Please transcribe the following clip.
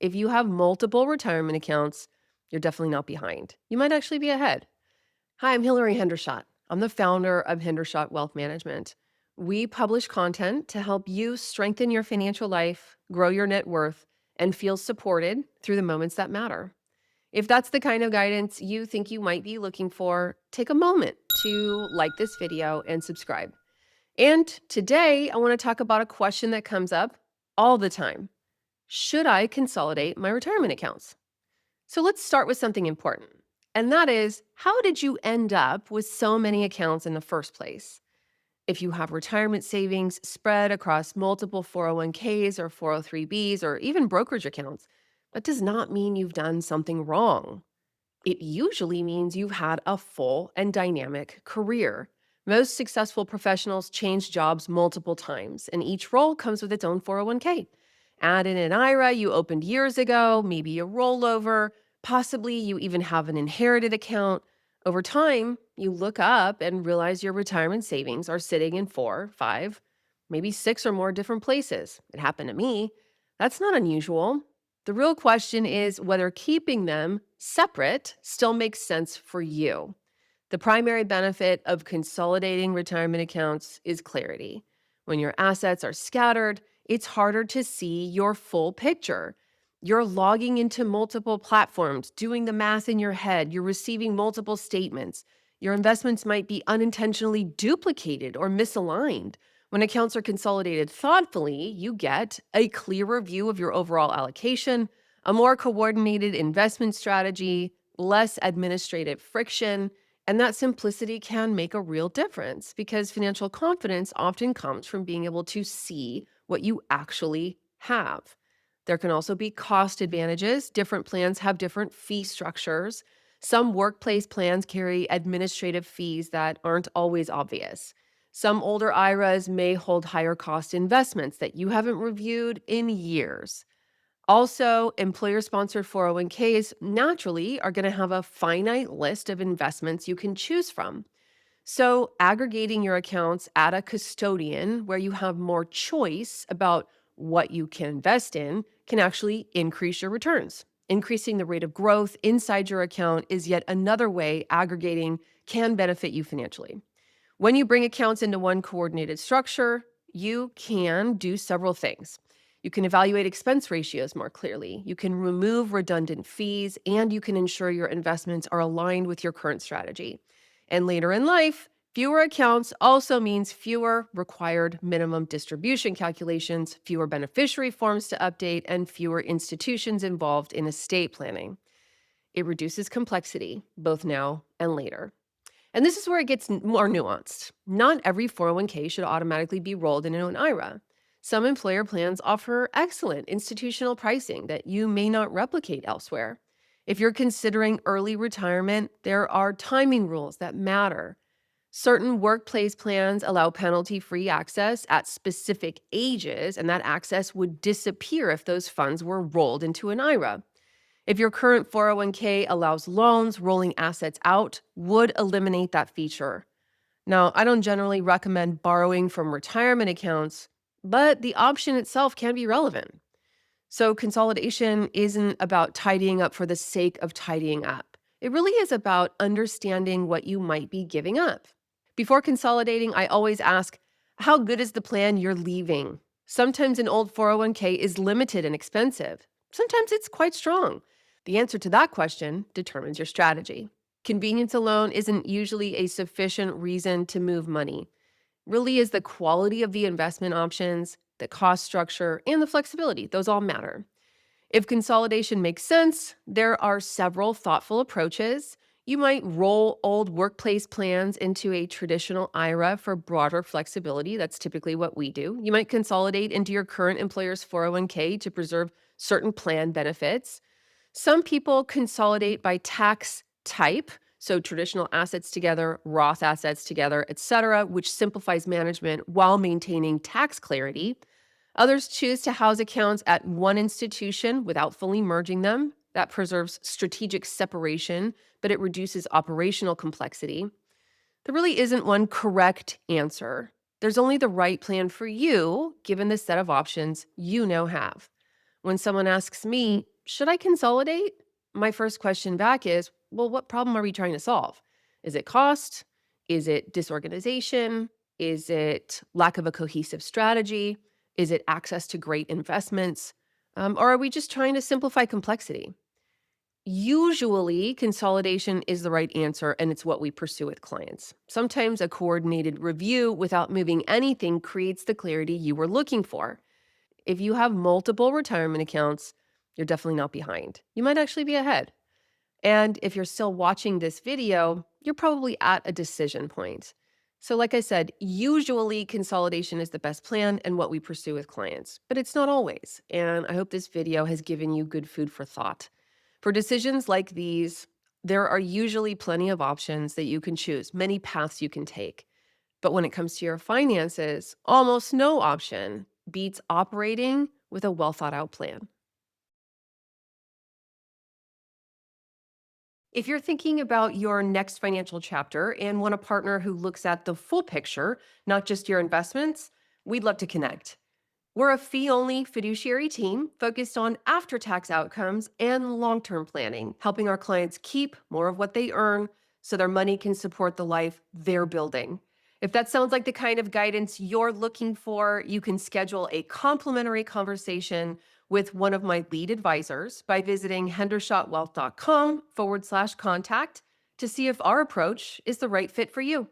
If you have multiple retirement accounts, you're definitely not behind. You might actually be ahead. Hi, I'm Hillary Hendershot. I'm the founder of Hendershot Wealth Management. We publish content to help you strengthen your financial life, grow your net worth, and feel supported through the moments that matter. If that's the kind of guidance you think you might be looking for, take a moment to like this video and subscribe. And today, I want to talk about a question that comes up all the time. Should I consolidate my retirement accounts? So let's start with something important. And that is, how did you end up with so many accounts in the first place? If you have retirement savings spread across multiple 401ks or 403bs or even brokerage accounts, that does not mean you've done something wrong. It usually means you've had a full and dynamic career. Most successful professionals change jobs multiple times, and each role comes with its own 401k. Add in an IRA you opened years ago, maybe a rollover, possibly you even have an inherited account. Over time, you look up and realize your retirement savings are sitting in 4, 5, maybe 6 or more different places. It happened to me. That's not unusual. The real question is whether keeping them separate still makes sense for you. The primary benefit of consolidating retirement accounts is clarity. When your assets are scattered, it's harder to see your full picture. You're logging into multiple platforms, doing the math in your head, you're receiving multiple statements. Your investments might be unintentionally duplicated or misaligned. When accounts are consolidated thoughtfully, you get a clearer view of your overall allocation, a more coordinated investment strategy, less administrative friction, and that simplicity can make a real difference because financial confidence often comes from being able to see what you actually have. There can also be cost advantages. Different plans have different fee structures. Some workplace plans carry administrative fees that aren't always obvious. Some older IRAs may hold higher cost investments that you haven't reviewed in years. Also, employer sponsored 401ks naturally are going to have a finite list of investments you can choose from. So, aggregating your accounts at a custodian where you have more choice about what you can invest in can actually increase your returns. Increasing the rate of growth inside your account is yet another way aggregating can benefit you financially. When you bring accounts into one coordinated structure, you can do several things. You can evaluate expense ratios more clearly. You can remove redundant fees, and you can ensure your investments are aligned with your current strategy. And later in life, fewer accounts also means fewer required minimum distribution calculations, fewer beneficiary forms to update, and fewer institutions involved in estate planning. It reduces complexity, both now and later. And this is where it gets more nuanced. Not every 401k should automatically be rolled into an IRA. Some employer plans offer excellent institutional pricing that you may not replicate elsewhere. If you're considering early retirement, there are timing rules that matter. Certain workplace plans allow penalty-free access at specific ages, and that access would disappear if those funds were rolled into an IRA. If your current 401k allows loans, rolling assets out would eliminate that feature. Now, I don't generally recommend borrowing from retirement accounts, but the option itself can be relevant. So, consolidation isn't about tidying up for the sake of tidying up. It really is about understanding what you might be giving up. Before consolidating, I always ask, how good is the plan you're leaving? Sometimes an old 401k is limited and expensive. Sometimes it's quite strong. The answer to that question determines your strategy. Convenience alone isn't usually a sufficient reason to move money. Really is the quality of the investment options, the cost structure, and the flexibility. Those all matter. If consolidation makes sense, there are several thoughtful approaches. You might roll old workplace plans into a traditional IRA for broader flexibility. That's typically what we do. You might consolidate into your current employer's 401k to preserve certain plan benefits. Some people consolidate by tax type, so traditional assets together, Roth assets together, etc., which simplifies management while maintaining tax clarity. Others choose to house accounts at one institution without fully merging them. That preserves strategic separation, but it reduces operational complexity. There really isn't one correct answer. There's only the right plan for you, given the set of options you now have. When someone asks me, should I consolidate? My first question back is, well, what problem are we trying to solve? Is it cost? Is it disorganization? Is it lack of a cohesive strategy? Is it access to great investments? Or are we just trying to simplify complexity? Usually, consolidation is the right answer, and it's what we pursue with clients. Sometimes a coordinated review without moving anything creates the clarity you were looking for. If you have multiple retirement accounts, you're definitely not behind. You might actually be ahead. And if you're still watching this video, you're probably at a decision point. So, like I said, usually consolidation is the best plan and what we pursue with clients, but it's not always. And I hope this video has given you good food for thought. For decisions like these, there are usually plenty of options that you can choose, many paths you can take. But when it comes to your finances, almost no option beats operating with a well thought out plan. If you're thinking about your next financial chapter and want a partner who looks at the full picture, not just your investments, we'd love to connect. We're a fee only fiduciary team focused on after tax outcomes and long term planning, helping our clients keep more of what they earn so their money can support the life they're building. If that sounds like the kind of guidance you're looking for, you can schedule a complimentary conversation with one of my lead advisors by visiting hendershotwealth.com/contact to see if our approach is the right fit for you.